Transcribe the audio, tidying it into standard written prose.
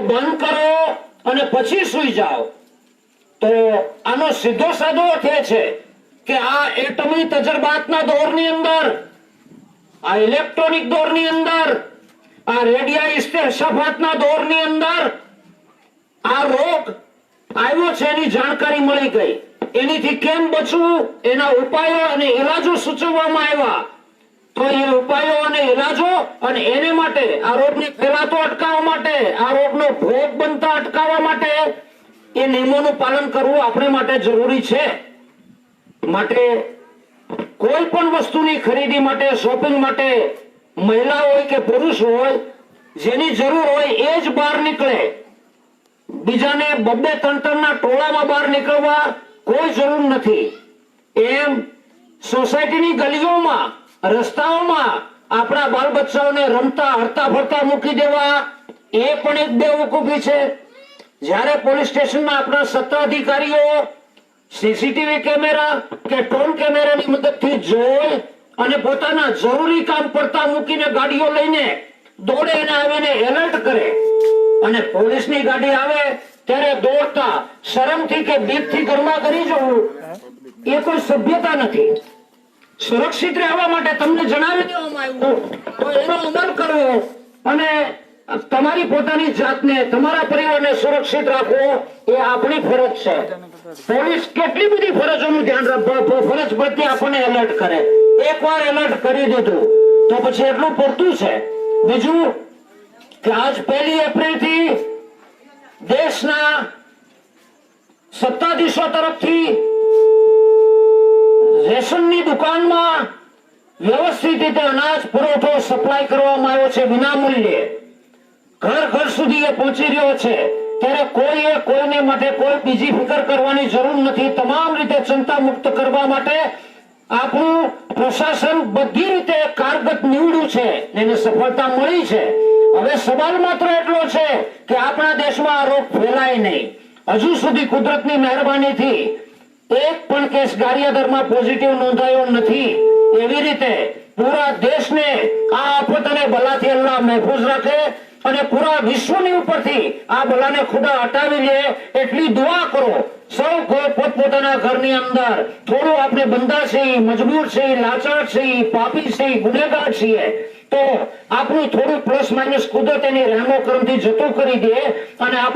બંધ કરો અને પછી સૂઈ જાઓ, તો આનો સીધો સાદો અર્થ એ છે કે આ એટમી તજરબાતના દોરની અંદર, આ ઇલેક્ટ્રોનિક દોરની અંદર, આ રેડિયા ઇસ્તેશાફાતના દોરની અંદર આ રોગ આવ્યો છે એની જાણકારી મળી ગઈ, એનીથી કેમ બચવું એના ઉપાયો અને ઇલાજો સૂચવવામાં આવ્યા. તો એ ઉપાયો અને ઇલાજો અને એને માટે આ રોગને ફેલાતો અટકાવવા માટે, આ રોગનો ભોગ બનતા અટકાવવા માટે એ નિયમોનું પાલન કરવું આપણે માટે જરૂરી છે. માટે કોઈ પણ વસ્તુની ખરીદી માટે, શોપિંગ માટે મહિલા હોય કે પુરુષ હોય, જેની જરૂર હોય એ જ બહાર નીકળે. બીજાને બબ્બે ત્રણ ટોળામાં બહાર નીકળવા કોઈ જરૂર નથી. એમ સોસાયટીની ગલીઓમાં, રસ્તાઓમાં આપણા બાળ બચ્ચાઓને રમતા હરતા ફરતા મૂકી દેવા એ પણ એક બેવકૂફી છે. જ્યારે પોલીસ સ્ટેશનમાં આપણા સત્તાધિકારીઓ સીસીટીવી કેમેરા કે ટોલ કેમેરાની મદદથી જોઈ અને પોતાના જરૂરી કામ પડતા મૂકીને ગાડીઓ લઈને દોડે અને આવીને એલર્ટ કરે, અને પોલીસની ગાડી આવે ત્યારે દોડતા શરમથી કે બીકથી ઘરમાં કરી જવું એ કોઈ સભ્યતા નથી. સુરક્ષિત રહેવા માટે તમને જણાવી દેવામાં આવ્યું તો એનો અમલ કરવો અને તમારી પોતાની જાતને, તમારા પરિવારને સુરક્ષિત રાખવો એ આપણી ફરજ છે. પોલીસ કેટલી બધી ફરજોનું ધ્યાન રાખવા, ફરજ પ્રત્યે આપણને એલર્ટ કરે. એકવાર એલર્ટ કરી દીધું તો પછી એટલું પૂરતું છે. બીજું કે આજ 1 એપ્રિલ થી દેશના સત્તાધીશો તરફથી રેશનની દુકાનમાં વ્યવસ્થિત રીતે અનાજ પુરવઠો સપ્લાય કરવામાં આવ્યો છે વિના મૂલ્યે. ઘર ઘર સુધી એ પહોંચી રહ્યો છે. ત્યારે કોઈએ કોઈને માટે કોઈ બીજી ફિકર કરવાની જરૂર નથી. તમામ રીતે ચિંતા મુક્ત કરવા માટે આપણું પ્રશાસન બધી રીતે કારગત નીવડ્યું છે, એને સફળતા મળી છે. હવે સવાલ માત્ર એટલો છે કે આપણા દેશમાં આ રોગ ફેલાય નહીં. હજુ સુધી કુદરતની મહેરબાનીથી એક પણ કેસ ગારિયાદરમાં પોઝિટિવ નોંધાયો નથી. એવી રીતે પૂરા દેશને આ આફત અને બલાથી અલ્લાહ મહેફૂઝ રાખે અને પૂરા વિશ્વની ઉપરથી આ બલાને ખુદા હટાવી લે એટલી દુઆ કરો. સૌ પોતપોતાના ઘરની અંદર થોડું આપણે બંધા છીએ, મજબૂર છીએ, લાચાર છીએ, પાપી છીએ, ગુનેગાર છીએ, તો આપણું થોડું પ્લસ માઇનસ કુદરત એની રહેમો કરમથી જતું કરી દે અને